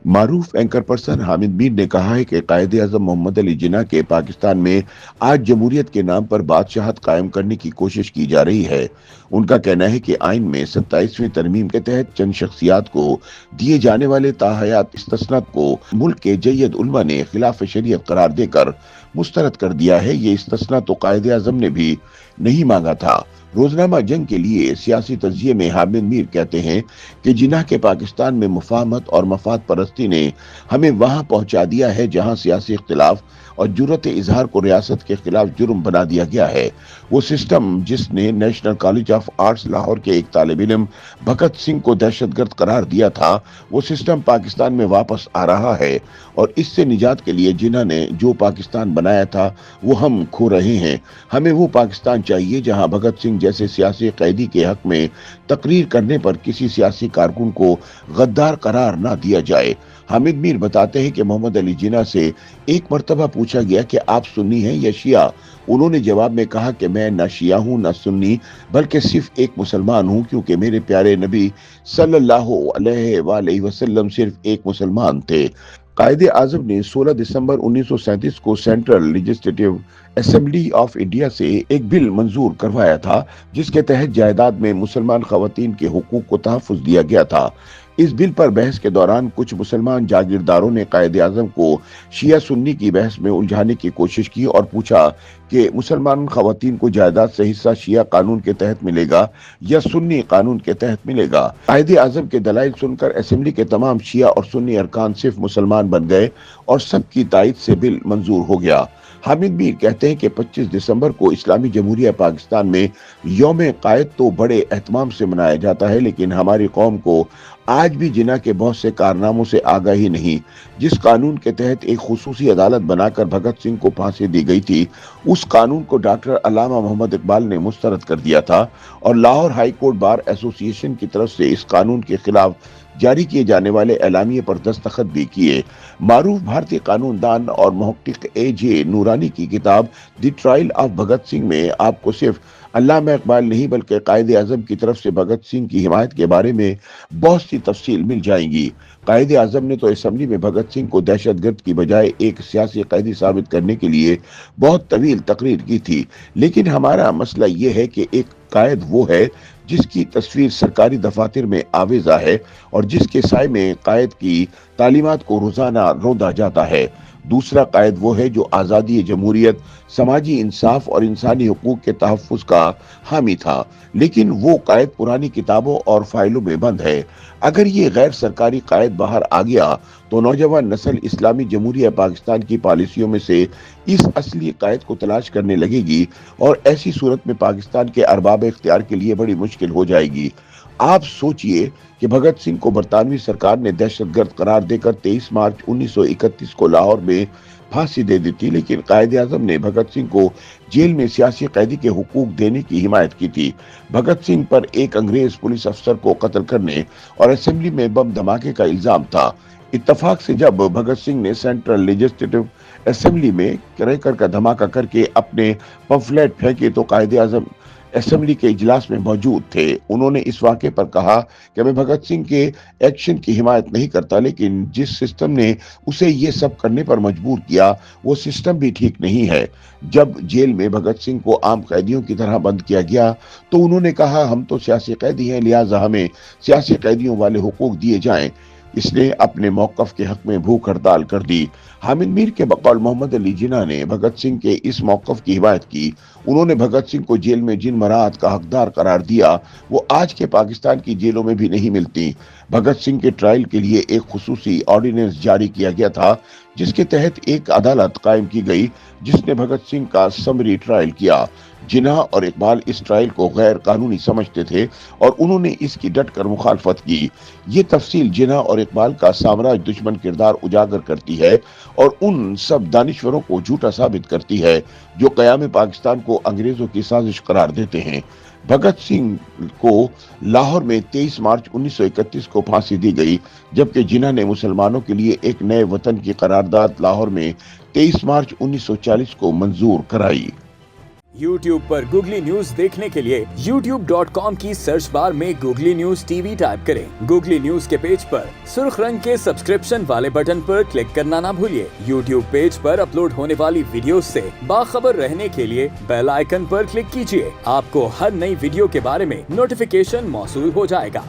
मारूफ anchor person Hamid Mir ने कहा है कि कायदे आजम मोहम्मद अली जिन्ना के पाकिस्तान में आज जमहूरियत के नाम पर बादशाहत कायम करने की कोशिश की जा रही है। उनका कहना है कि आइन में 27वीं तरमीम के तहत चंद शख्सियात को दिए जाने वाले ताहयात इस्तस्नात को मुल्क के जय्यद उलमा ने खिलाफ शरीयत करार देकर मुस्तरद कर दिया है। ये इस्तस्ना तो कायदे आजम ने भी नहीं मांगा था। रोजनामा जंग के लिए सियासी तजिए में हामिद मीर कहते हैं कि जिन्ना के पाकिस्तान में मुफाहमत और मफाद परस्ती ने हमें वहां पहुंचा दिया है जहां सियासी इख्तिलाफ और जुर्रत इजहार को रियासत के खिलाफ जुर्म बना दिया गया है। वो सिस्टम जिसने national college of arts Lahore के एक तालिब इल्म भगत सिंह को दहशतगर्द करार दिया था, वो सिस्टम पाकिस्तान में वापस आ रहा है और इससे निजात के लिए जिन्ना ने जो पाकिस्तान बनाया था वो हम खो रहे हैं। हमें वो पाकिस्तान चाहिए जहां भगत सिंह जैसे सियासी कैदी के हक में तकरीर करने पर किसी सियासी कारकुन को गद्दार करार ना दिया जाए। हामिद मीर बताते हैं कि मोहम्मद अली जिन्ना से एक मर्तबा पूछा गया कि आप सुन्नी हैं या शिया। उन्होंने जवाब में कहा कि मैं न शिया हूं न सुन्नी, बल्कि सिर्फ एक मुसलमान हूं, क्योंकि मेरे प्यारे नबी सल्लल्लाहु अलैहि वसल्लम सिर्फ एक मुसलमान थे। कायदे आजम ने 16 दिसंबर 1937 को central legislative assembly of India से एक बिल मंजूर करवाया था जिसके तहत जायदाद में मुसलमान खवातीन के हुकूक को तहफ़्फ़ुज़ दिया गया था। इस बिल पर बहस के दौरान कुछ मुसलमान जागीरदारों ने कायदे आजम को शिया सुन्नी की बहस में उलझाने की कोशिश की और पूछा कि मुसलमान खवातीन को जायदाद से हिस्सा शिया कानून के तहत मिलेगा या सुन्नी कानून के तहत मिलेगा। कायदे आजम के दलाइल सुनकर असेंबली के तमाम शिया और सुन्नी अरकान सिर्फ मुसलमान बन गए और सबकी तायद से बिल मंजूर हो गया। हामिद मीर कहते हैं कि 25 दिसंबर को इस्लामी जमहूरिया पाकिस्तान में यौम कायद तो बड़े एहतमाम से मनाया जाता है, लेकिन हमारी कौम को आज भी जिन्ना के बहुत से कारनामों से आगाही नहीं। जिस कानून के तहत एक खुसूसी अदालत बनाकर भगत सिंह को फांसी दी गई थी, उस कानून को डॉक्टर अल्लामा मोहम्मद इकबाल ने मुस्तरद कर दिया था और Lahore high court bar association की तरफ से इस कानून के खिलाफ जारी किए जाने वाले एलामिये पर दस्तखत भी किए। मारूफ भारतीय कानूनदान और मुहक्किक ए.जे. नूरानी की किताब the trial of Bhagat Singh में आपको सिर्फ अल्लामा इकबाल नहीं बल्कि कायदे आजम की तरफ से भगत सिंह की हिमायत के बारे में बहुत सी तफसील मिल जाएंगी। कायदे आजम ने तो असेंबली में भगत सिंह को दहशतगर्द की बजाय एक सियासी कैदी साबित करने के लिए बहुत तवील तकरीर की थी, लेकिन हमारा मसला ये है कि एक कायद वो है जिसकी तस्वीर सरकारी दफातर में आवेजा है और जिसके साय में कायद की तालीमात को रोजाना रौंदा जाता है। दूसरा कायद वो है जो आज़ादी, जमहूरियत, समाजी इंसाफ और इंसानी हुकूक के तहफ़्फ़ुज़ का हामी था, लेकिन वो कायद पुरानी किताबों और फाइलों में बंद है। अगर ये गैर सरकारी कायद बाहर आ गया तो नौजवान नस्ल इस्लामी जमहूरिया पाकिस्तान की पॉलिसियों में से इस असली कायद को तलाश करने लगेगी और ऐसी सूरत में पाकिस्तान के अरबाब इख्तियार के लिए बड़ी मुश्किल हो जाएगी। आप सोचिए कि भगत सिंह को बरतानवी सरकार ने दहशतगर्द करार देकर 23 मार्च 1931 को लाहौर में फांसी दे दी थी, लेकिन कायदे आजम ने भगत सिंह को जेल में सियासी कैदी के हुकूक देने की हिमायत की थी। भगत सिंह पर एक अंग्रेज पुलिस अफसर को कत्ल करने और असेंबली में बम धमाके का इल्जाम था। इत्तफाक से जब भगत सिंह ने सेंट्रल लेजिस्लेटिव असेंबली में क्रैकर का धमाका करके अपने पंफलेट फेंके तो कायदे आजम असेंबली के इजलास में मौजूद थे। उन्होंने इस वाक़े पर कहा कि मैं भगत सिंह के एक्शन की हिमायत नहीं करता, लेकिन जिस सिस्टम ने उसे ये सब करने पर मजबूर किया वो सिस्टम भी ठीक नहीं है। जब जेल में भगत सिंह को आम कैदियों की तरह बंद किया गया तो उन्होंने कहा हम तो सियासी कैदी हैं, लिहाजा हमें सियासी कैदियों वाले हुकूक दिए जाएं। इसने अपने मौक़िफ़ के हक में भूख हड़ताल कर दी। हामिद मीर के बकौल मोहम्मद अली जिन्ना ने भगत सिंह के इस मौक़िफ़ की हिमायत की। उन्होंने भगत सिंह को जेल में जिन मराहत का हकदार करार दिया वो आज के पाकिस्तान की जेलों में भी नहीं मिलती। भगत सिंह के ट्रायल के लिए एक खुसूसी ऑर्डिनेंस जारी किया गया था जिसके तहत एक अदालत कायम की गई जिसने भगत सिंह का समरी ट्रायल किया। जिन्ना और इकबाल इस ट्रायल को गैर कानूनी समझते थे और उन्होंने इसकी डट कर मुखालफत की। ये तफसील जिन्ना और इकबाल का साम्राज्य दुश्मन किरदार उजागर करती है और उन सब दानिश्वरों को झूठा साबित करती है जो क़याम पाकिस्तान को अंग्रेजों की साजिश करार देते हैं। भगत सिंह को लाहौर में 23 मार्च 1931 को फांसी दी गई, जबकि जिन्ना ने मुसलमानों के लिए एक नए वतन की करारदाद लाहौर में 23 मार्च 1940 को मंजूर कराई। YouTube पर गूगली न्यूज देखने के लिए youtube.com की सर्च बार में गूगली न्यूज टीवी टाइप करें। गूगली न्यूज के पेज पर सुर्ख रंग के सब्सक्रिप्शन वाले बटन पर क्लिक करना ना भूलिए। YouTube पेज पर अपलोड होने वाली वीडियोस से बाखबर रहने के लिए बेल आइकन पर क्लिक कीजिए। आपको हर नई वीडियो के बारे में नोटिफिकेशन मौसूल हो जाएगा।